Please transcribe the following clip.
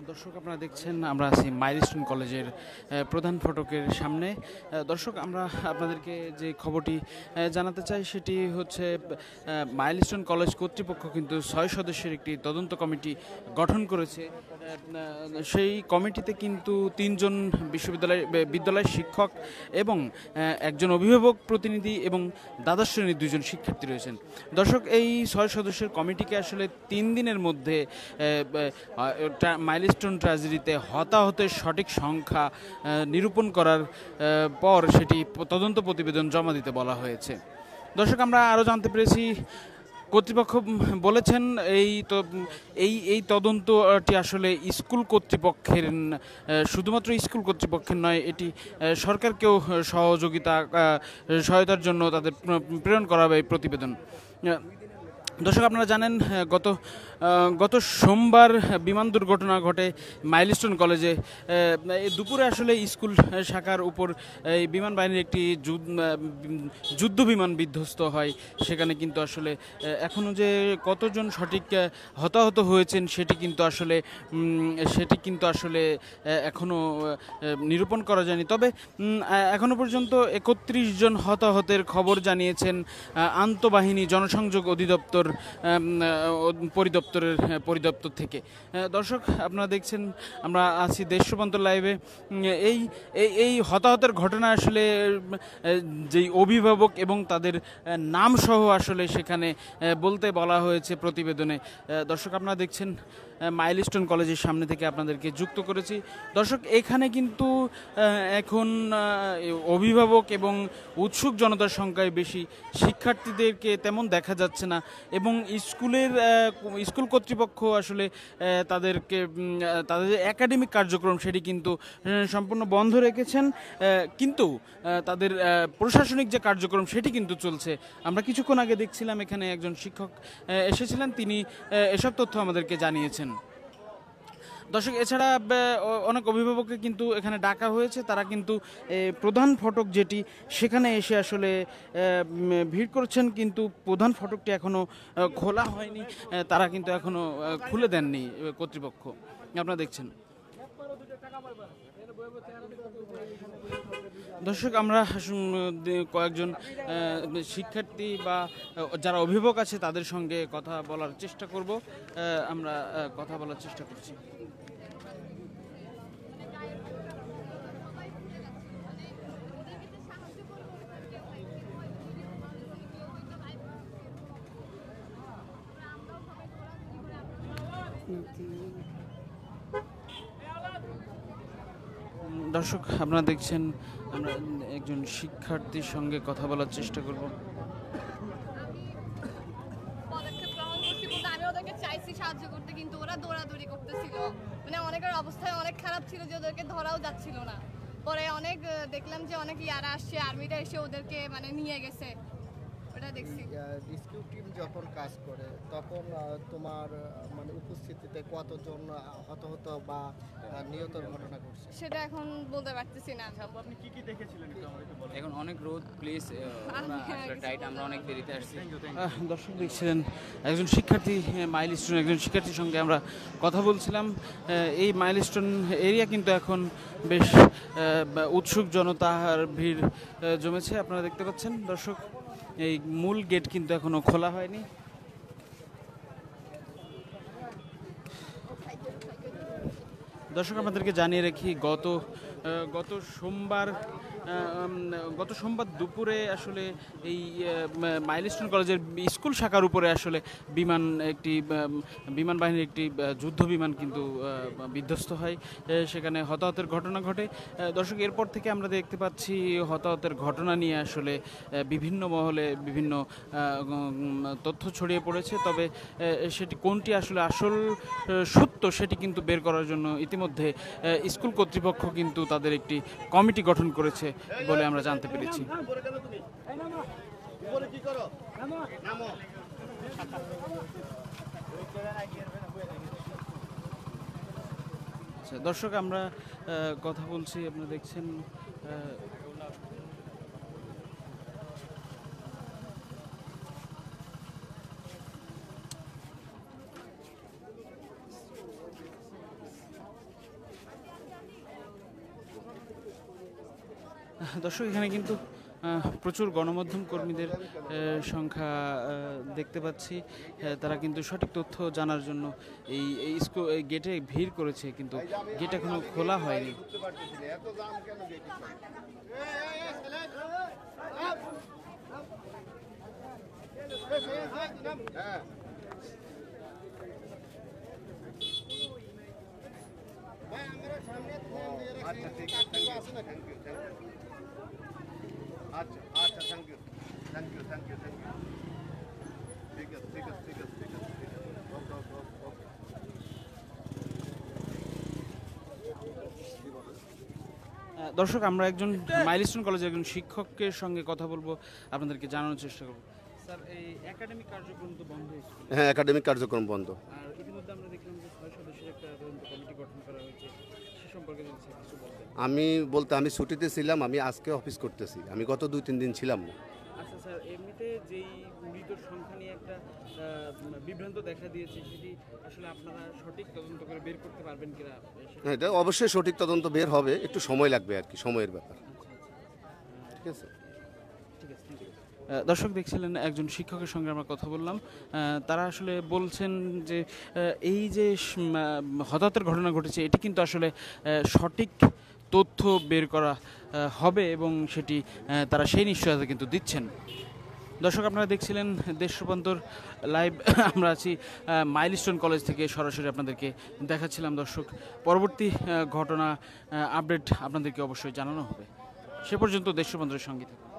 দর্শক আপনারা দেখছেন আমরা আছি মাইলস্টোন কলেজের প্রধান ফটকের সামনে। দর্শক আমরা আপনাদেরকে যে খবরটি জানাতে চাই সেটি হচ্ছে মাইলস্টোন কলেজ কর্তৃপক্ষ কিন্তু 6 সদস্যের একটি তদন্ত কমিটি গঠন করেছে। সেই কমিটিতে কিন্তু 3 জন বিদ্যালয়ের শিক্ষক এবং একজন অভিভাবক প্রতিনিধি এবং দ্বাদশ শ্রেণীর 2 জন শিক্ষার্থী রয়েছেন। দর্শক এই 6 সদস্যের কমিটিকে আসলে 3 দিনের মধ্যে মাইলস্টোন ট্র্যাজেডিতে হতাহতের সঠিক সংখ্যা নিরূপণ করার পর সেটি তদন্ত প্রতিবেদন জমা দিতে বলা হয়েছে। দর্শক আমরা আরও জানতে পেরেছি কর্তৃপক্ষ বলেছেন এই তদন্তটি আসলে স্কুল কর্তৃপক্ষের, শুধুমাত্র স্কুল কর্তৃপক্ষের নয়, এটি সরকারকেও সহায়তার জন্য তাদের প্রেরণ করা হবে এই প্রতিবেদন। দর্শক আপনারা জানেন গত সোমবার বিমান দুর্ঘটনা ঘটে মাইলস্টোন কলেজে। দুপুরে আসলে স্কুল শাখার উপর এই বিমান বাহিনীর একটি যুদ্ধ বিমান বিধ্বস্ত হয়। সেখানে কিন্তু আসলে এখনও যে কতজন সঠিক হতাহত হয়েছেন সেটি কিন্তু আসলে এখনও নিরূপণ করা যায়নি। তবে এখনও পর্যন্ত 31 জন হতাহতের খবর জানিয়েছেন আন্তঃবাহিনী জনসংযোগ অধিদপ্তর পরিদপ্তর থেকে। দর্শক আপনারা দেখছেন আমরা আছি দেশ রূপান্তর লাইভে। এই হতাহতের ঘটনা আসলে যেই অভিভাবক এবং তাদের নাম সহ আসলে সেখানে বলতে বলা হয়েছে প্রতিবেদনে। দর্শক আপনারা দেখছেন মাইলস্টোন কলেজের সামনে থেকে আপনাদেরকে যুক্ত করেছি। দর্শক এখানে কিন্তু এখন অভিভাবক এবং উৎসুক জনতার সংখ্যায় বেশি, শিক্ষার্থীদেরকে তেমন দেখা যাচ্ছে না এবং স্কুল কর্তৃপক্ষ আসলে তাদের একাডেমিক কার্যক্রম সেটি কিন্তু সম্পূর্ণ বন্ধ রেখেছেন, কিন্তু তাদের প্রশাসনিক যে কার্যক্রম সেটি কিন্তু চলছে। আমরা কিছুক্ষণ আগে দেখছিলাম এখানে একজন শিক্ষক এসেছিলেন, তিনি এসব তথ্য আমাদেরকে জানিয়েছেন। দর্শক এছাড়া অনেক অভিভাবককে কিন্তু এখানে ডাকা হয়েছে, তারা কিন্তু প্রধান ফটক যেটি সেখানে এসে আসলে ভিড় করছেন, কিন্তু প্রধান ফটকটি এখনও খোলা হয়নি, তারা কিন্তু এখনও খুলে দেননি কর্তৃপক্ষ। আপনারা দেখছেন দর্শক আমরা কয়েকজন শিক্ষার্থী বা যারা অভিভাবক আছে তাদের সঙ্গে কথা বলার চেষ্টা করব। আমরা কথা বলার চেষ্টা করছি। দর্শক আপনারা দেখছেন আমরা একজন শিক্ষার্থীর সঙ্গে কথা বলার চেষ্টা করব। পদক্ষেপ গ্রহণ করছি বলতে আমি ওদেরকে চাইছি সাহায্য করতে, কিন্তু ওরা দৌড়াদৌড়ি করতেছিল। মানে অনেকের অবস্থায় অনেক খারাপ ছিল যে ওদেরকে ধরাও যাচ্ছিল না। পরে অনেক দেখলাম যে অনেক ইয়ারা আসছে, আর্মিরা এসে ওদেরকে মানে নিয়ে গেছে, ওটা দেখছি। রেস্কিউ টিম যখন কাজ করে তখন তোমার মানে উপস্থিতিতে কতজন হতাহত বা নিহতর ঘটনা ঘটছে সেটা এখন বলতে পারতেছি না। আপনি কি কি দেখেছিলেন একটু আমাকে বলেন। এখন অনেক রোদ, প্লিজ টাইট, আমরা অনেক দেরিতে আসছি। দর্শক দেখছিলেন একজন শিক্ষার্থী, মাইলস্টোন একজন শিক্ষার্থীর সঙ্গে আমরা কথা বলছিলাম। এই মাইলস্টোন এরিয়া কিন্তু এখন বেশ উৎসুক জনতার ভিড় জমেছে, আপনারা দেখতে পাচ্ছেন। দর্শক এই মূল গেট কিন্তু এখনো খোলা হয়নি। দর্শক আমাদেরকে জানিয়ে রাখি গত সোমবার দুপুরে আসলে এই মাইলস্টোন কলেজের স্কুল শাখার উপরে আসলে বিমান বাহিনীর একটি যুদ্ধ বিমান কিন্তু বিধ্বস্ত হয়, সেখানে হতাহতের ঘটনা ঘটে। দর্শক এরপর থেকে আমরা দেখতে পাচ্ছি হতাহতের ঘটনা নিয়ে আসলে বিভিন্ন মহলে বিভিন্ন তথ্য ছড়িয়ে পড়েছে, তবে সেটি কোনটি আসলে আসল সত্য সেটি কিন্তু বের করার জন্য ইতিমধ্যে স্কুল কর্তৃপক্ষ কিন্তু তাদের একটি কমিটি গঠন করেছে বলে আমরা জানতে পেরেছি। দর্শক আমরা কথা বলছি, আপনারা দেখছেন দর্শক এখানে কিন্তু প্রচুর গণমাধ্যম কর্মীদের সংখ্যা দেখতে পাচ্ছি। তারা কিন্তু সঠিক তথ্য জানার জন্য এই গেটে ভিড় করেছে, কিন্তু গেট এখনো খোলা হয়নি। আচ্ছা ঠিক আছে, আচ্ছা আচ্ছা, thank you thank you thank you thank you, ঠিক আছে ঠিক আছে ঠিক আছে ঠিক আছে ঠিক আছে, ওকে ওকে ওকে। দর্শক আমরা একজন মাইলস্টোন কলেজের একজন শিক্ষকের সঙ্গে কথা বলবো, আপনাদেরকে জানানোর চেষ্টা করবো। স্যার, এই একাডেমিক কার্যক্রম তো বন্ধ হয়েছিল, হ্যাঁ, একাডেমিক কার্যক্রম বন্ধ। আর ইতিমধ্যে আমরা দেখলাম যে 6 সদস্যের একটা তদন্ত কমিটি গঠন করা হয়েছে, সে সম্পর্কে যদি স্যার কিছু বলতেন। আমি ছুটিতে ছিলাম, আমি আজকে অফিস করতেছি, আমি গত 2-3 দিন ছিলাম না। আচ্ছা স্যার, এমনিতে যেই মৃতের সংখ্যা নিয়ে একটা বিভ্রান্ত দেখা দিয়েছে, সেটি আসলে আপনারা সঠিক তদন্ত করে বের করতে পারবেন কিনা? হ্যাঁ, এটা অবশ্যই সঠিক তদন্ত বের হবে, একটু সময় লাগবে আর কি, সময়ের ব্যাপার। ঠিক আছে, ঠিক আছে, ঠিক আছে। দর্শক দেখছিলেন একজন শিক্ষকের সঙ্গে আমরা কথা বললাম। তারা আসলে বলছেন যে এই যে হতাহতের ঘটনা ঘটেছে, এটি কিন্তু আসলে সঠিক তথ্য বের করা হবে এবং সেটি তারা সেই নিশ্চয়তা কিন্তু দিচ্ছেন। দর্শক আপনারা দেখছিলেন দেশ রূপান্তর লাইভ। আমরা আছি মাইলস্টোন কলেজ থেকে সরাসরি আপনাদেরকে দেখাচ্ছিলাম। দর্শক, পরবর্তী ঘটনা আপডেট আপনাদেরকে অবশ্যই জানানো হবে। সে পর্যন্ত দেশ রূপান্তরের সঙ্গে থাকুন।